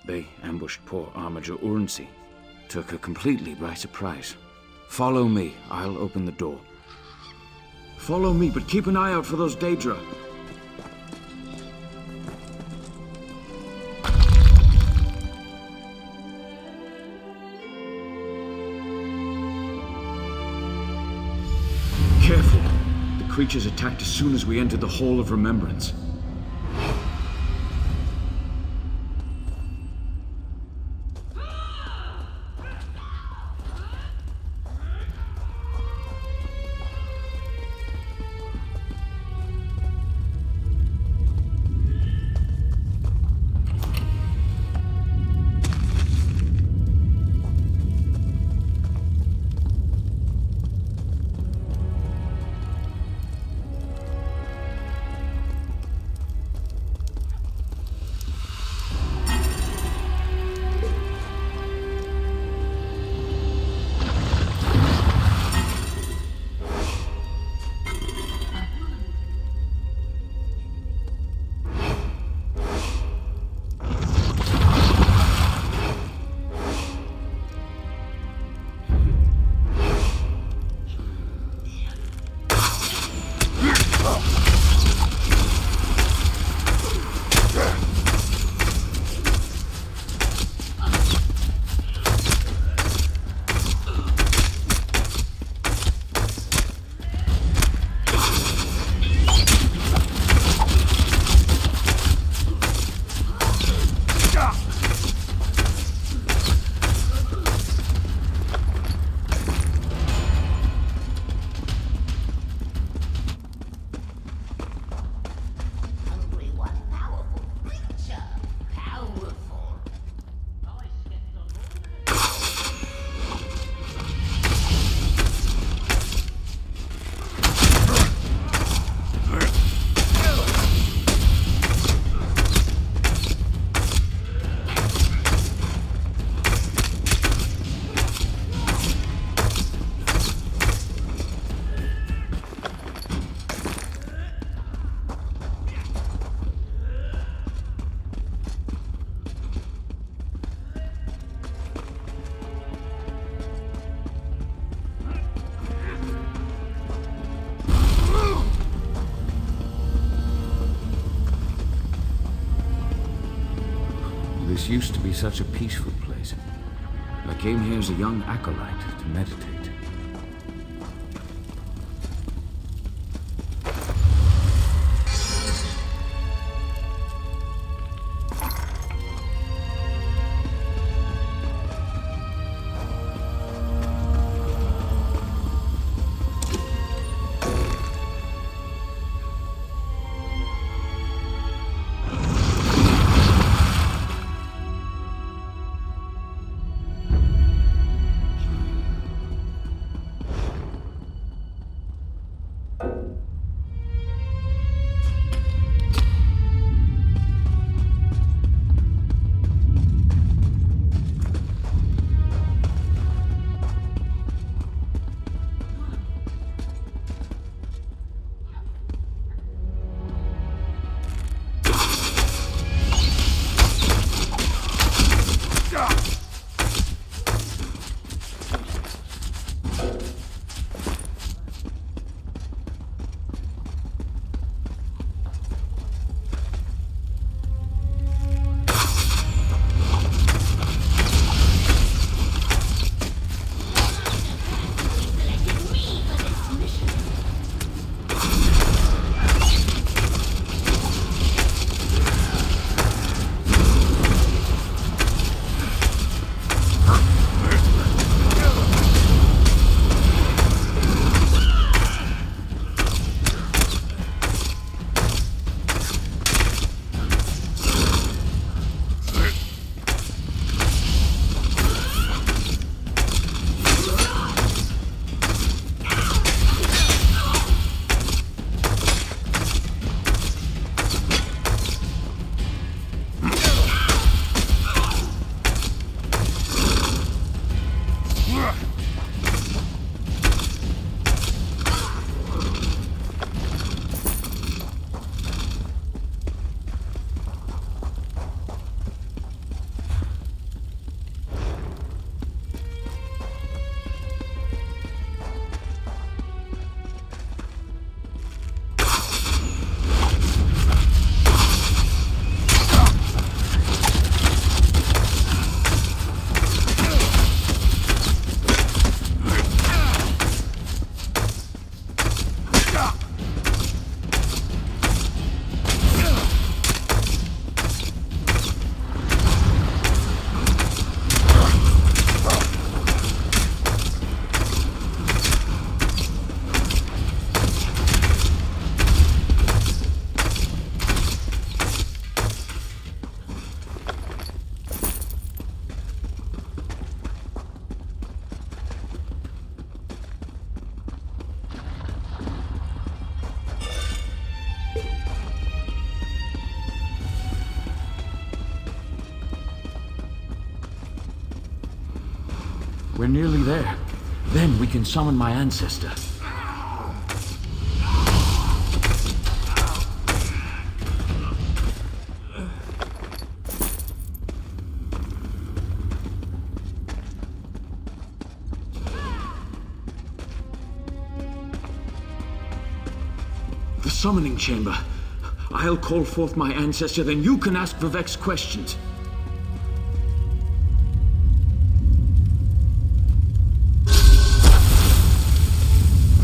They ambushed poor Armiger Urnsi. Took her completely by surprise. Follow me. I'll open the door. Follow me, but keep an eye out for those Daedra. Careful. The creatures attacked as soon as we entered the Hall of Remembrance. This used to be such a peaceful place. I came here as a young acolyte to meditate. We're nearly there. Then we can summon my ancestor. The summoning chamber. I'll call forth my ancestor, then you can ask Vivek's questions.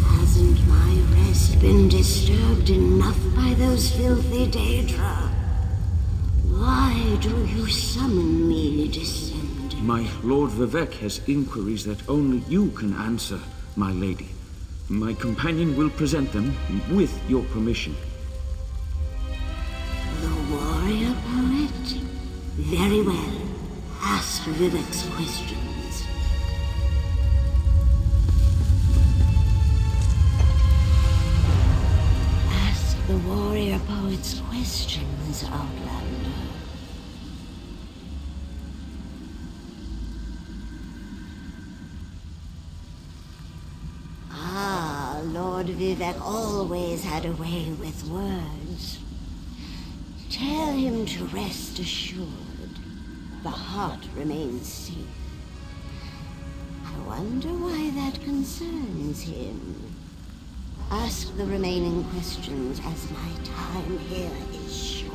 Hasn't my rest been disturbed enough by those filthy Daedra? Why do you summon me, descendant? My Lord Vivek has inquiries that only you can answer, my lady. My companion will present them with your permission. The warrior poet? Very well. Ask Vivek's questions. Ask the warrior poet's questions, Outlander. Ah, Lord Vivek always had a way with words. Tell him to rest assured. The heart remains safe. I wonder why that concerns him. Ask the remaining questions as my time here is short.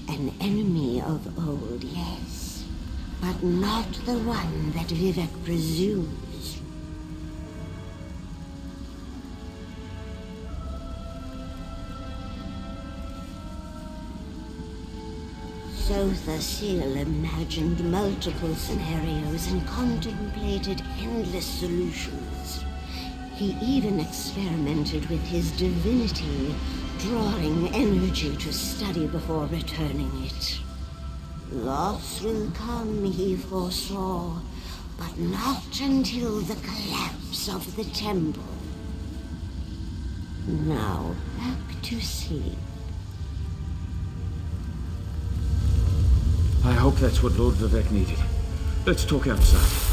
An enemy of old, yes, but not the one that Vivek presumes. Sotha Seal imagined multiple scenarios and contemplated endless solutions. He even experimented with his divinity, drawing energy to study before returning it. Loss will come, he foresaw, but not until the collapse of the temple. Now, back to sleep. I hope that's what Lord Vivek needed. Let's talk outside.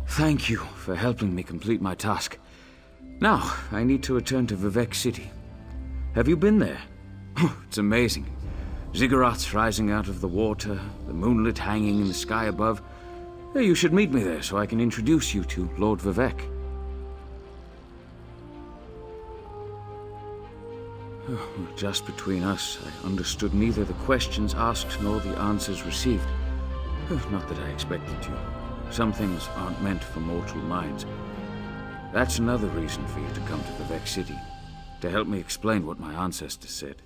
Thank you for helping me complete my task. Now, I need to return to Vivek City. Have you been there? It's amazing. Ziggurats rising out of the water, the moonlit hanging in the sky above. You should meet me there so I can introduce you to Lord Vivek. Just between us, I understood neither the questions asked nor the answers received. Not that I expected to. Some things aren't meant for mortal minds. That's another reason for you to come to Vivek City, to help me explain what my ancestors said.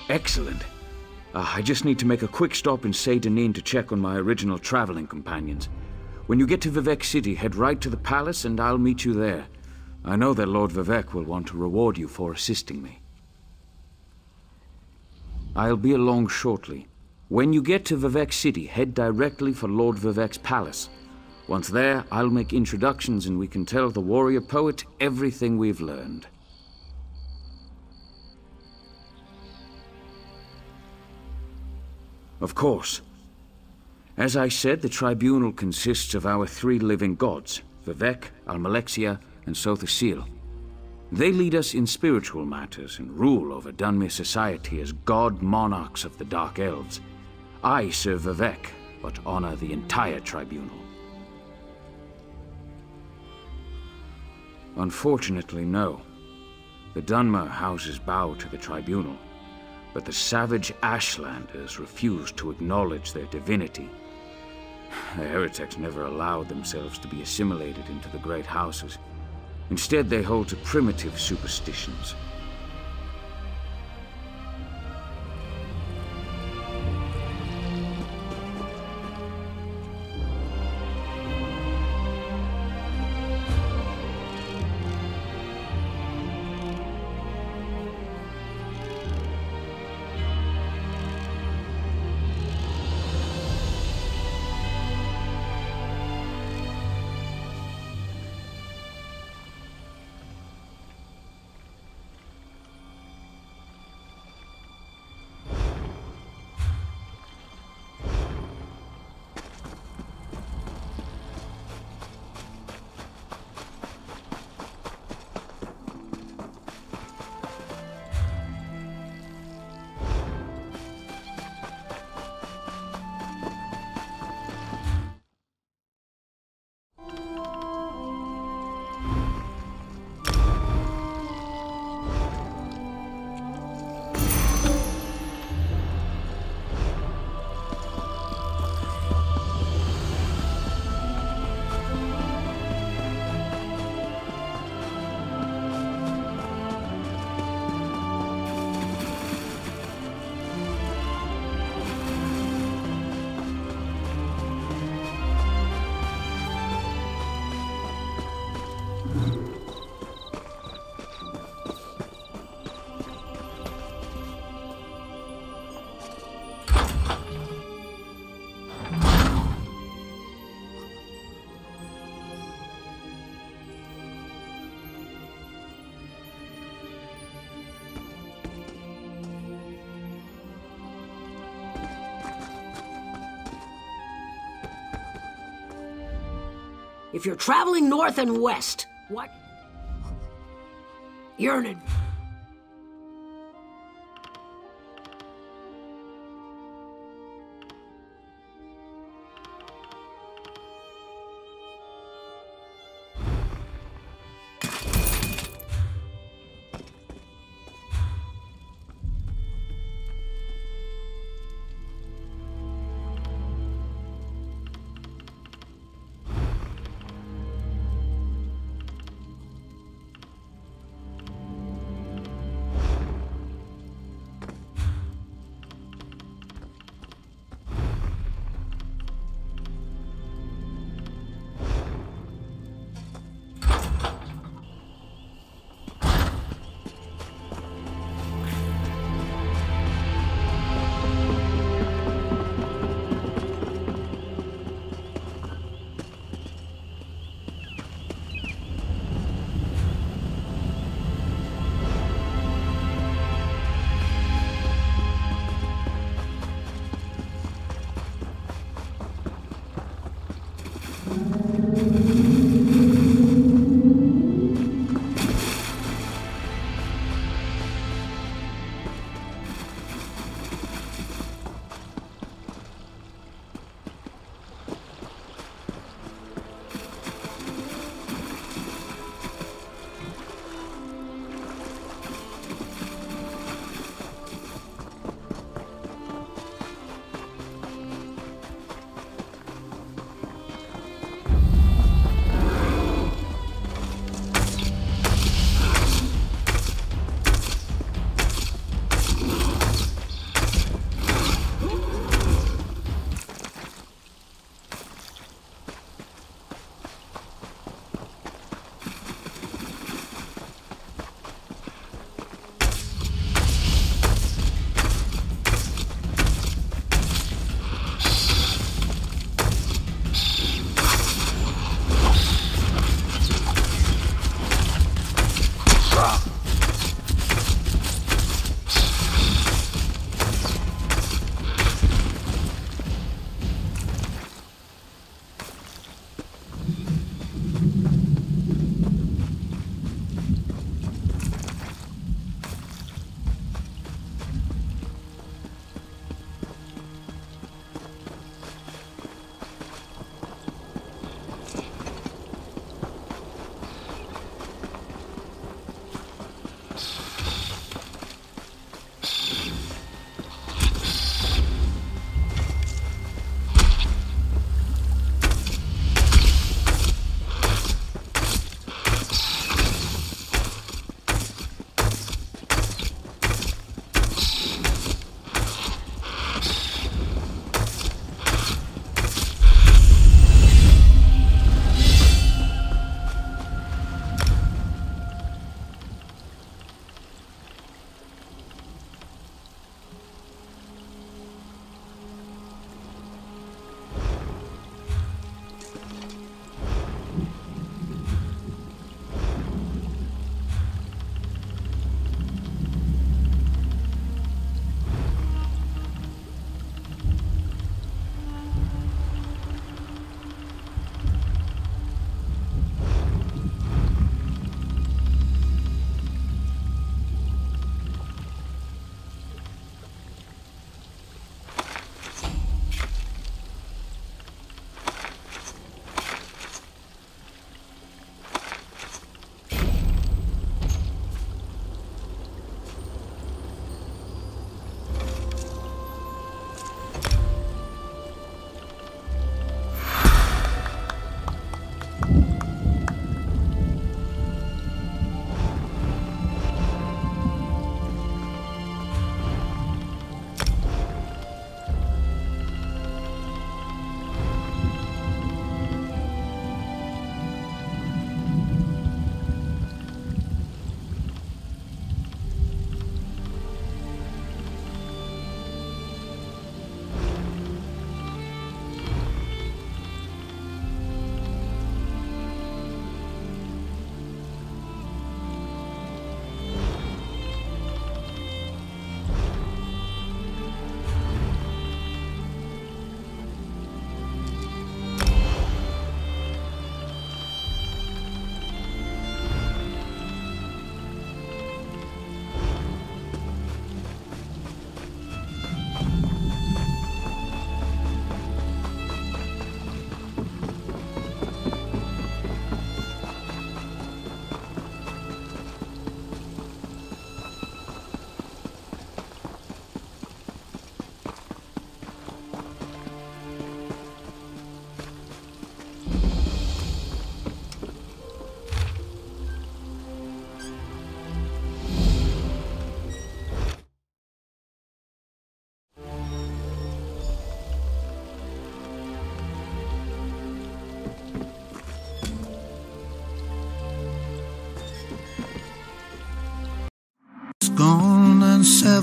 Excellent. I just need to make a quick stop in Saint-Denis to check on my original traveling companions. When you get to Vivek City, head right to the palace and I'll meet you there. I know that Lord Vivek will want to reward you for assisting me. I'll be along shortly. When you get to Vivek City, head directly for Lord Vivek's palace. Once there, I'll make introductions and we can tell the warrior poet everything we've learned. Of course. As I said, the tribunal consists of our three living gods, Vivek, Almalexia, and Sotha Seal. They lead us in spiritual matters and rule over Dunmere society as god monarchs of the Dark Elves. I serve Vivek, but honor the entire tribunal. Unfortunately, no. The Dunmer houses bow to the tribunal, but the savage Ashlanders refuse to acknowledge their divinity. The heretics never allowed themselves to be assimilated into the great houses. Instead, they hold to primitive superstitions. If you're traveling north and west, what? You're an...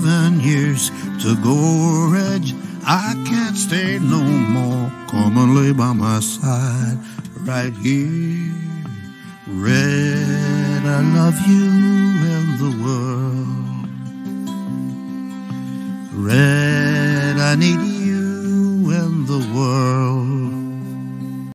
7 years to go, Reg. I can't stay no more. Come and lay by my side right here. Red, I love you and the world. Red, I need